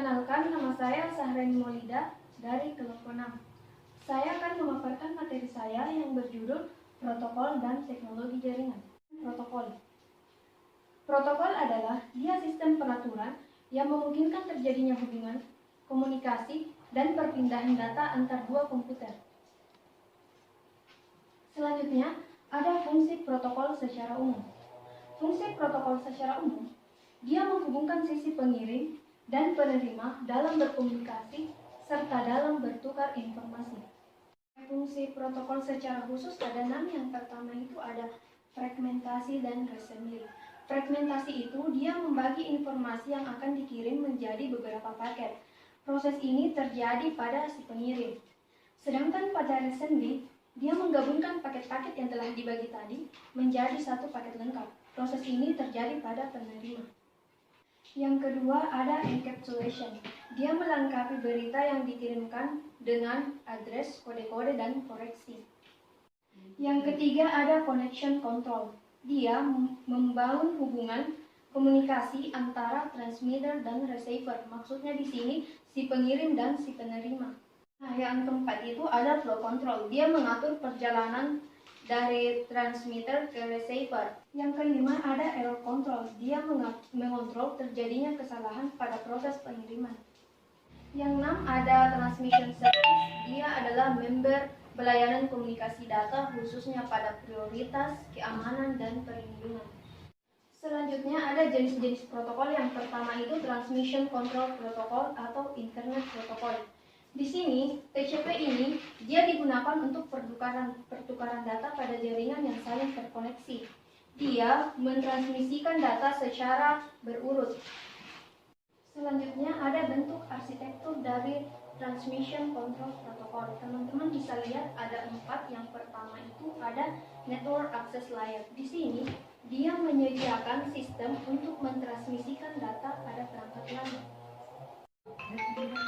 Perkenalkan, nama saya Sahrani Maulida dari kelompok 6. Saya akan memaparkan materi saya yang berjudul Protokol dan Teknologi Jaringan. Protokol adalah sistem peraturan yang memungkinkan terjadinya hubungan, komunikasi, dan perpindahan data antar dua komputer. Selanjutnya, ada fungsi protokol secara umum. Fungsi protokol secara umum, dia menghubungkan sisi pengirim dan penerima dalam berkomunikasi serta dalam bertukar informasi. Fungsi protokol secara khusus ada 6. Yang pertama itu ada fragmentasi dan reassembly. Fragmentasi itu dia membagi informasi yang akan dikirim menjadi beberapa paket. Proses ini terjadi pada si pengirim. Sedangkan pada reassembly, dia menggabungkan paket-paket yang telah dibagi tadi menjadi satu paket lengkap. Proses ini terjadi pada penerima. Yang kedua ada encapsulation. Dia melengkapi berita yang dikirimkan dengan address, kode-kode, dan koreksi. Yang ketiga ada connection control. Dia membangun hubungan komunikasi antara transmitter dan receiver. Maksudnya di sini si pengirim dan si penerima. Nah, yang keempat itu ada flow control. Dia mengatur perjalanan dari transmitter ke receiver. Yang kelima ada error control. Dia mengontrol terjadinya kesalahan pada proses pengiriman. Yang 6 ada transmission service. Dia adalah member pelayanan komunikasi data khususnya pada prioritas, keamanan, dan perlindungan. Selanjutnya ada jenis-jenis protokol. Yang pertama itu transmission control protocol atau internet protocol. Di sini, TCP ini dia digunakan untuk pertukaran data pada jaringan yang saling terkoneksi. Dia mentransmisikan data secara berurut. Selanjutnya ada bentuk arsitektur dari transmission control protocol. Teman-teman bisa lihat ada 4. Yang pertama itu ada network access layer. Di sini, dia menyediakan sistem untuk mentransmisikan data pada perangkat lain.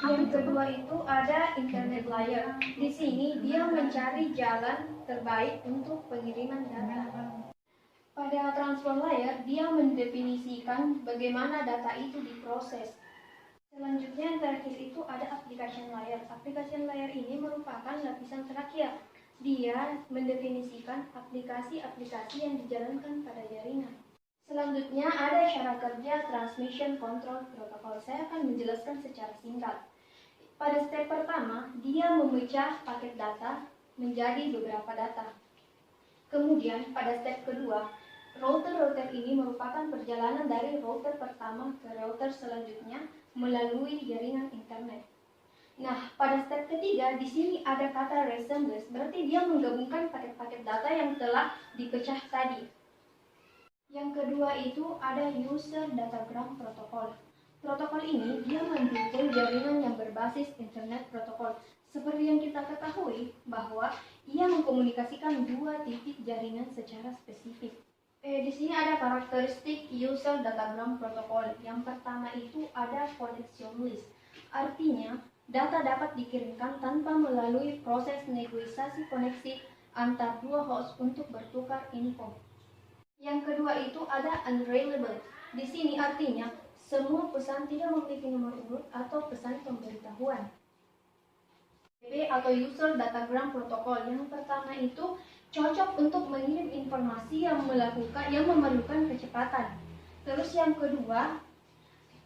Yang kedua itu ada internet layer. Di sini dia mencari jalan terbaik untuk pengiriman data. Pada transfer layer, dia mendefinisikan bagaimana data itu diproses. Selanjutnya yang terakhir itu ada application layer. Application layer ini merupakan lapisan terakhir. Dia mendefinisikan aplikasi-aplikasi yang dijalankan pada jaringan. Selanjutnya ada cara kerja transmission control protocol. Saya akan menjelaskan secara singkat. Pada step pertama, dia memecah paket data menjadi beberapa data. Kemudian pada step kedua, router ini merupakan perjalanan dari router pertama ke router selanjutnya melalui jaringan internet. Nah, pada step ketiga di sini ada kata reassemblers, berarti dia menggabungkan paket-paket data yang telah dipecah tadi. Yang kedua itu ada user datagram protocol. Protokol ini dia mendukung jaringan yang berbasis internet protokol. Seperti yang kita ketahui bahwa ia mengkomunikasikan dua titik jaringan secara spesifik. Di sini ada karakteristik user datagram protokol. Yang pertama itu ada connection list. Artinya, data dapat dikirimkan tanpa melalui proses negosiasi koneksi antar dua host untuk bertukar info. Yang kedua itu ada unreliable. Di sini artinya semua pesan tidak memiliki nomor urut atau pesan pemberitahuan. Atau user datagram protokol. Yang pertama itu cocok untuk mengirim informasi yang memerlukan kecepatan. Terus yang kedua,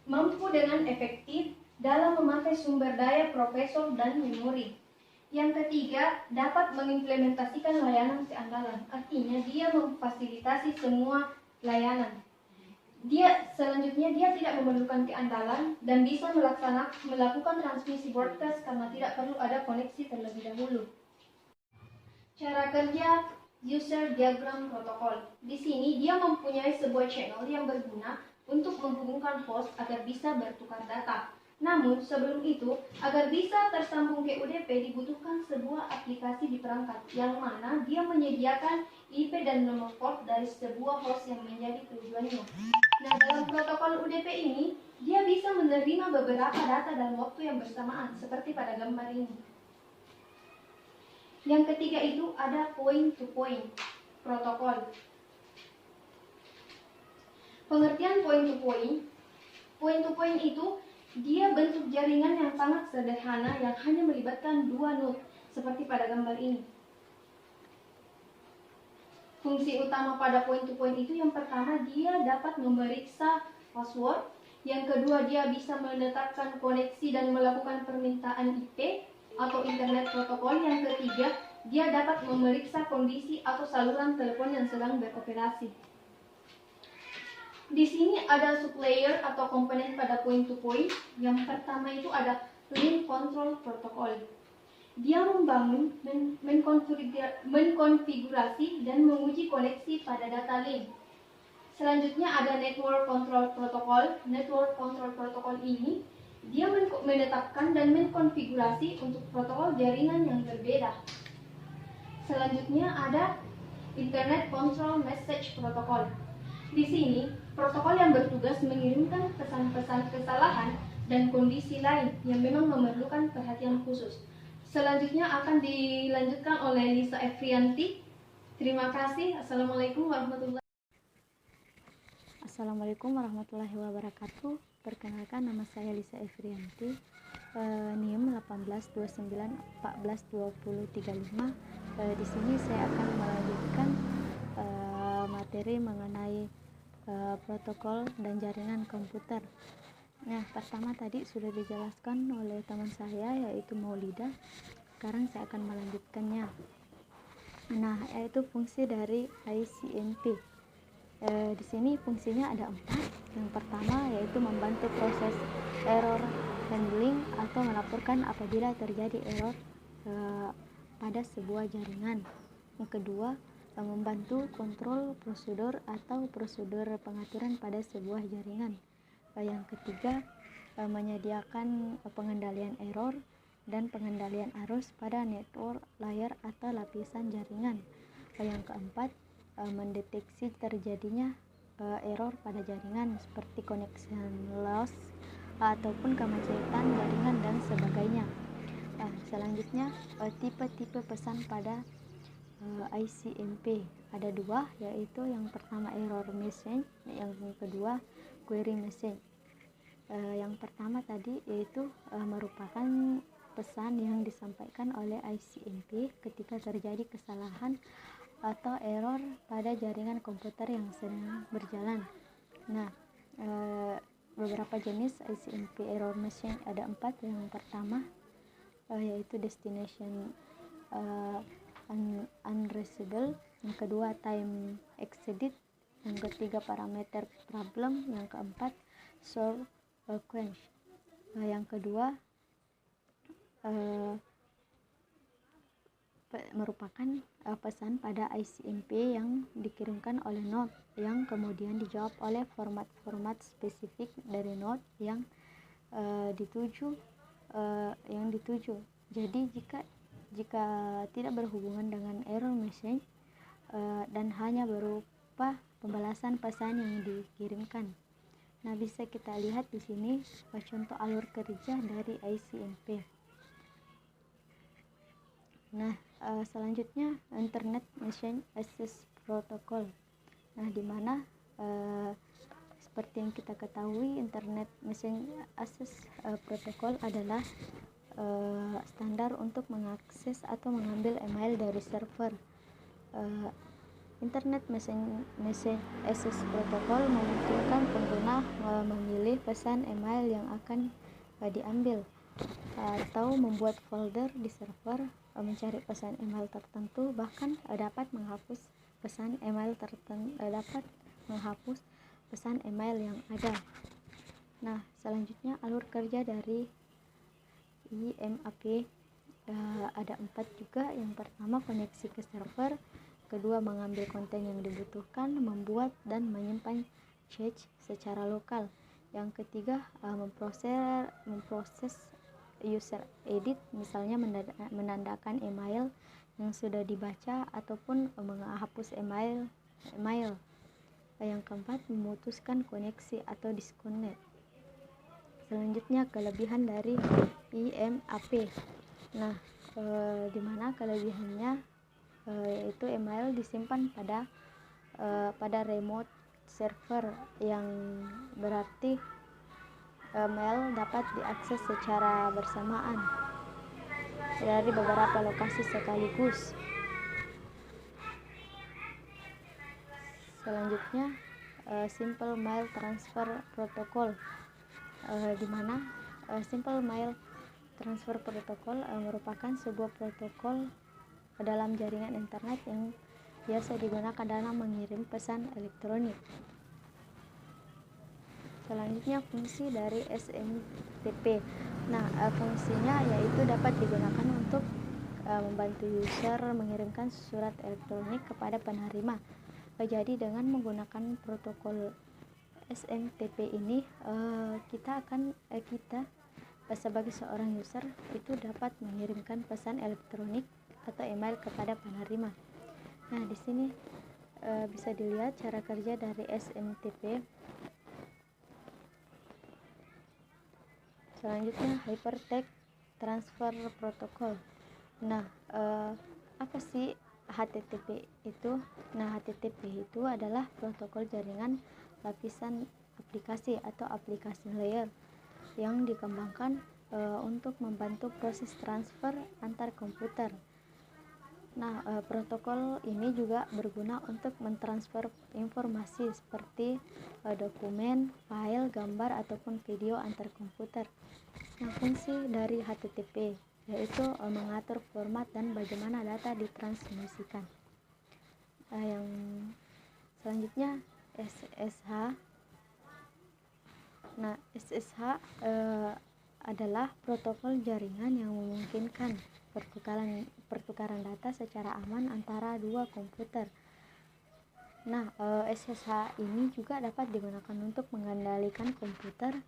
mampu dengan efektif dalam memakai sumber daya prosesor dan memori. Yang ketiga, dapat mengimplementasikan layanan keandalan. Artinya dia memfasilitasi semua layanan. Selanjutnya dia tidak memerlukan keandalan dan bisa melakukan transmisi broadcast karena tidak perlu ada koneksi terlebih dahulu. Cara kerja user diagram protokol. Di sini dia mempunyai sebuah channel yang berguna untuk menghubungkan host agar bisa bertukar data. Namun sebelum itu, agar bisa tersambung ke UDP dibutuhkan sebuah aplikasi di perangkat yang mana dia menyediakan IP dan nomor port dari sebuah host yang menjadi tujuannya. Nah, dalam protokol UDP ini, dia bisa menerima beberapa data dalam waktu yang bersamaan, seperti pada gambar ini. Yang ketiga itu ada point-to-point protokol. Pengertian point-to-point itu Dia bentuk jaringan yang sangat sederhana yang hanya melibatkan dua node, seperti pada gambar ini. Fungsi utama pada point-to-point itu yang pertama, dia dapat memeriksa password. Yang kedua, dia bisa menetapkan koneksi dan melakukan permintaan IP atau internet protokol. Yang ketiga, dia dapat memeriksa kondisi atau saluran telepon yang sedang beroperasi. Di sini ada sublayer atau komponen pada point-to-point. Yang pertama itu ada link control protocol. Dia membangun, mengkonfigurasi, dan menguji koneksi pada data link. Selanjutnya ada network control protocol. Network control protocol ini dia menetapkan dan mengkonfigurasi untuk protokol jaringan yang berbeda. Selanjutnya ada internet control message protocol. Di sini, protokol yang bertugas mengirimkan pesan-pesan kesalahan dan kondisi lain yang memang memerlukan perhatian khusus. Selanjutnya akan dilanjutkan oleh Lisa Efrianti. Terima kasih. Assalamualaikum warahmatullahi wabarakatuh. Perkenalkan, nama saya Lisa Efrianti, NIM 1829142035. Di sini saya akan melanjutkan materi mengenai protokol dan jaringan komputer. Nah, pertama tadi sudah dijelaskan oleh teman saya, yaitu Maulida. Sekarang saya akan melanjutkannya. Nah, yaitu fungsi dari ICMP. Di sini fungsinya ada 4. Yang pertama yaitu membantu proses error handling atau melaporkan apabila terjadi error pada sebuah jaringan. Yang kedua, membantu kontrol prosedur atau prosedur pengaturan pada sebuah jaringan. Yang ketiga, menyediakan pengendalian error dan pengendalian arus pada network layer atau lapisan jaringan. Yang keempat, mendeteksi terjadinya error pada jaringan seperti connection loss ataupun kemacetan jaringan dan sebagainya. Selanjutnya, tipe-tipe pesan pada ICMP ada 2, yaitu yang pertama error message, yang kedua query message. Yang pertama tadi yaitu merupakan pesan yang disampaikan oleh ICMP ketika terjadi kesalahan atau error pada jaringan komputer yang sedang berjalan. Nah, beberapa jenis ICMP error message ada 4. Yang pertama yaitu destination unreachable, yang kedua time exceeded, yang ketiga parameter problem, yang keempat solve quench. Yang kedua merupakan pesan pada ICMP yang dikirimkan oleh node yang kemudian dijawab oleh format spesifik dari node yang dituju. Jadi jika tidak berhubungan dengan error message dan hanya berupa pembalasan pesan yang dikirimkan. Nah, bisa kita lihat di sini contoh alur kerja dari ICMP. Nah, selanjutnya Internet Message Access Protocol. Nah, di mana seperti yang kita ketahui, Internet Message Access Protocol adalah standar untuk mengakses atau mengambil email dari server. Internet Message Access Protocol memungkinkan pengguna memilih pesan email yang akan diambil atau membuat folder di server, mencari pesan email tertentu, bahkan dapat menghapus pesan email yang ada. Nah, selanjutnya alur kerja dari IMAP ada 4 juga. Yang pertama koneksi ke server, kedua mengambil konten yang dibutuhkan, membuat dan menyimpan cache secara lokal. Yang ketiga memproses user edit, misalnya menandakan email yang sudah dibaca ataupun menghapus email. Yang keempat memutuskan koneksi atau disconnect. Selanjutnya kelebihan dari IMAP. Nah, di mana kelebihannya yaitu email disimpan pada remote server, yang berarti mail dapat diakses secara bersamaan dari beberapa lokasi sekaligus. Selanjutnya, Simple Mail Transfer Protocol, di mana Simple Mail Transfer Protocol merupakan sebuah protokol dalam jaringan internet yang biasa digunakan dalam mengirim pesan elektronik. Selanjutnya, fungsi dari SMTP. Nah, fungsinya yaitu dapat digunakan untuk membantu user mengirimkan surat elektronik kepada penerima. Jadi dengan menggunakan protokol SMTP ini, kita sebagai seorang user itu dapat mengirimkan pesan elektronik atau email kepada penerima. Nah, di sini bisa dilihat cara kerja dari SMTP. Selanjutnya, Hypertext Transfer Protocol. Nah, apa sih HTTP itu? Nah, HTTP itu adalah protokol jaringan lapisan aplikasi atau application layer yang dikembangkan untuk membantu proses transfer antar komputer. Nah, protokol ini juga berguna untuk mentransfer informasi seperti dokumen, file, gambar, ataupun video antar komputer. Nah, fungsi dari HTTP yaitu mengatur format dan bagaimana data ditransmisikan. Yang selanjutnya SSH. Nah, SSH adalah protokol jaringan yang memungkinkan pertukaran data secara aman antara dua komputer. Nah, SSH ini juga dapat digunakan untuk mengendalikan komputer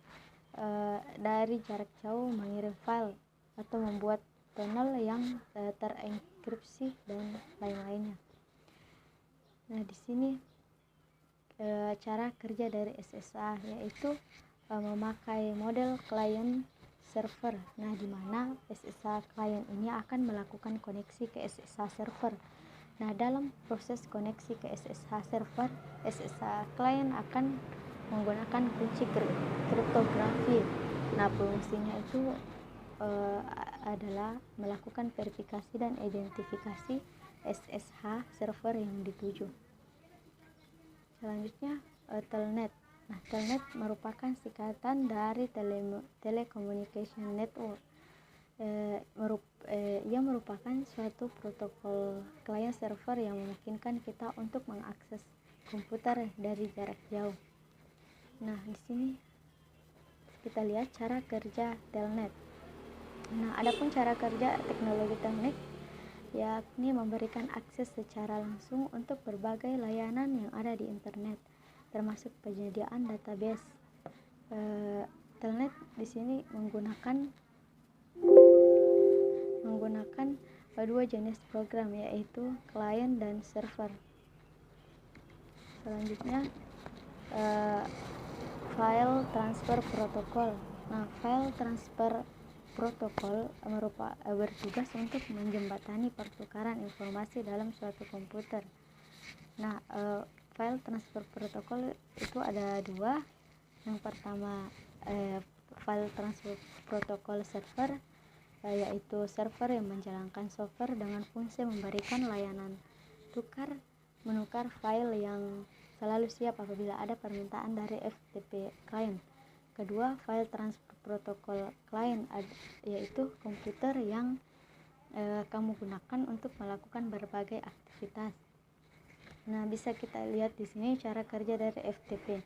dari jarak jauh, mengirim file, atau membuat tunnel yang terenkripsi dan lain-lainnya. Nah, di sini cara kerja dari SSH yaitu memakai model client server. Nah, di mana SSH client ini akan melakukan koneksi ke SSH server. Nah, dalam proses koneksi ke SSH server, SSH client akan menggunakan kunci kriptografi. Nah, fungsinya itu adalah melakukan verifikasi dan identifikasi SSH server yang dituju. Selanjutnya, Telnet. Nah, Telnet merupakan singkatan dari Telecommunication Network. Ia merupakan suatu protokol client server yang memungkinkan kita untuk mengakses komputer dari jarak jauh. Nah, di sini kita lihat cara kerja Telnet. Nah, adapun cara kerja teknologi Telnet yakni memberikan akses secara langsung untuk berbagai layanan yang ada di internet, termasuk penyediaan database. Telnet di sini menggunakan dua jenis program, yaitu client dan server. Selanjutnya, file transfer protocol. Nah, file transfer protokol bertugas untuk menjembatani pertukaran informasi dalam suatu komputer. Nah, file transfer protokol itu ada dua. Yang pertama, file transfer protokol server, yaitu server yang menjalankan software dengan fungsi memberikan layanan menukar file yang selalu siap apabila ada permintaan dari FTP client. Kedua, file transfer protokol client, yaitu komputer yang kamu gunakan untuk melakukan berbagai aktivitas. Nah, bisa kita lihat di sini cara kerja dari FTP.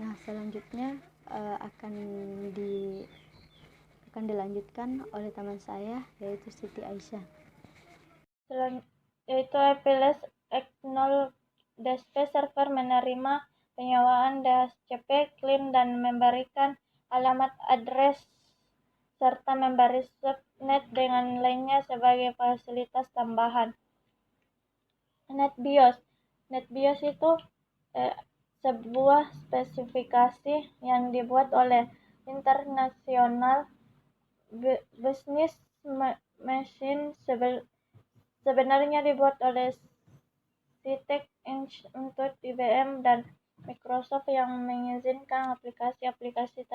Nah, selanjutnya akan dilanjutkan oleh teman saya, yaitu Siti Aisyah. Yaitu APLS X0 DSP server menerima penyewaan DHCP client dan memberikan alamat address serta memberi subnet dengan lainnya sebagai fasilitas tambahan. NetBIOS itu sebuah spesifikasi yang dibuat oleh International Business Machine, sebenarnya dibuat oleh Citec untuk IBM dan Microsoft yang mengizinkan aplikasi-aplikasi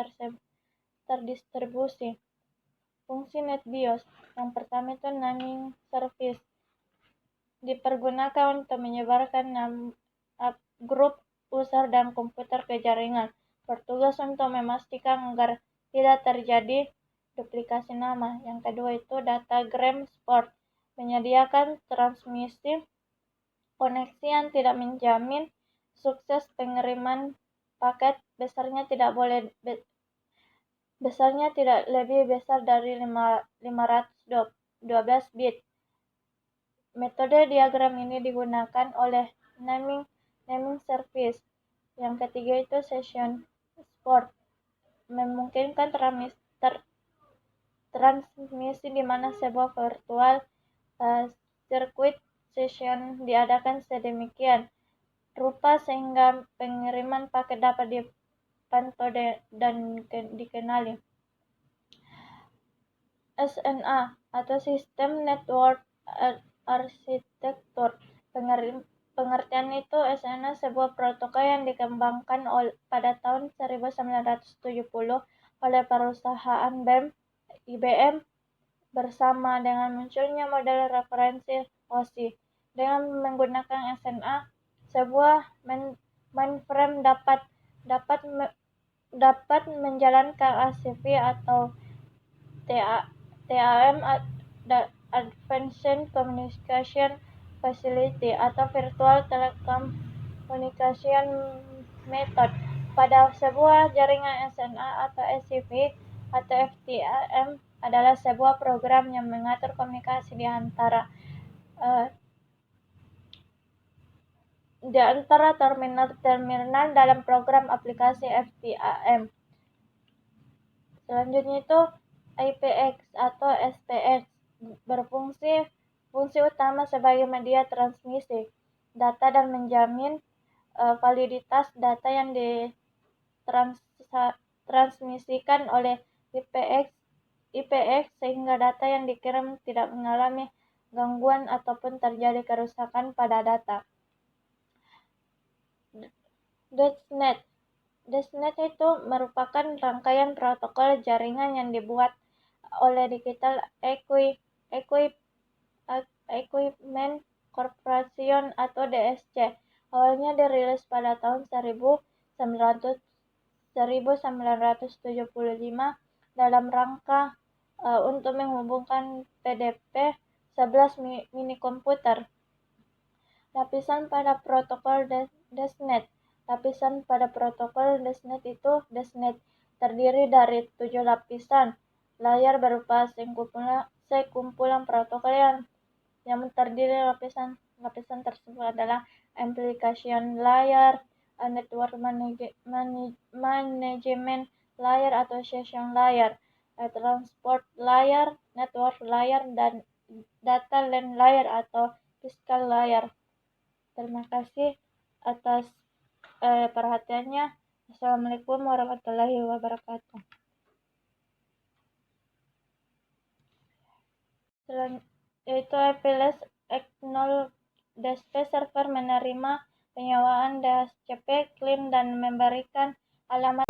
terdistribusi. Fungsi NetBIOS yang pertama itu naming service, dipergunakan untuk menyebarkan grup user dan komputer ke jaringan, bertugas untuk memastikan agar tidak terjadi duplikasi nama. Yang kedua itu datagram support, menyediakan transmisi koneksi yang tidak menjamin sukses pengiriman paket, besarnya tidak lebih besar dari 512 bit. Metode diagram ini digunakan oleh naming service. Yang ketiga itu session support, memungkinkan transmisi di mana sebuah virtual circuit session diadakan sedemikian rupa sehingga pengiriman paket dapat dipantau dan dikenali. SNA atau System Network Architecture. Pengertian itu SNA sebuah protokol yang dikembangkan pada tahun 1970 oleh perusahaan IBM bersama dengan munculnya model referensi OSI. Dengan menggunakan SNA, sebuah mainframe dapat menjalankan ACP atau TAM, Advanced Communication Facility, atau Virtual Telecommunication Method pada sebuah jaringan. SNA atau ACP atau FTM adalah sebuah program yang mengatur komunikasi di antara terminal dalam program aplikasi FTM. Selanjutnya itu IPX atau SPX, fungsi utama sebagai media transmisi data dan menjamin validitas data yang ditransmisikan oleh IPX sehingga data yang dikirim tidak mengalami gangguan ataupun terjadi kerusakan pada data. DSNet itu merupakan rangkaian protokol jaringan yang dibuat oleh Digital Equipment Corporation atau DSC. Awalnya dirilis pada tahun 1975 dalam rangka untuk menghubungkan PDP 11 minikomputer. Lapisan pada protokol DSNet. Lapisan pada protokol DSNet itu DSNet terdiri dari 7 lapisan layar berupa sekumpulan protokol yang terdiri lapisan tersebut adalah application layer, network management layer atau session layer, transport layer, network layer, dan data link layer atau physical layer. Terima kasih atas perhatiannya. Assalamualaikum warahmatullahi wabarakatuh. Yaitu IPLS X0 DSP server menerima penyewaan DHCP, klaim, dan memberikan alamat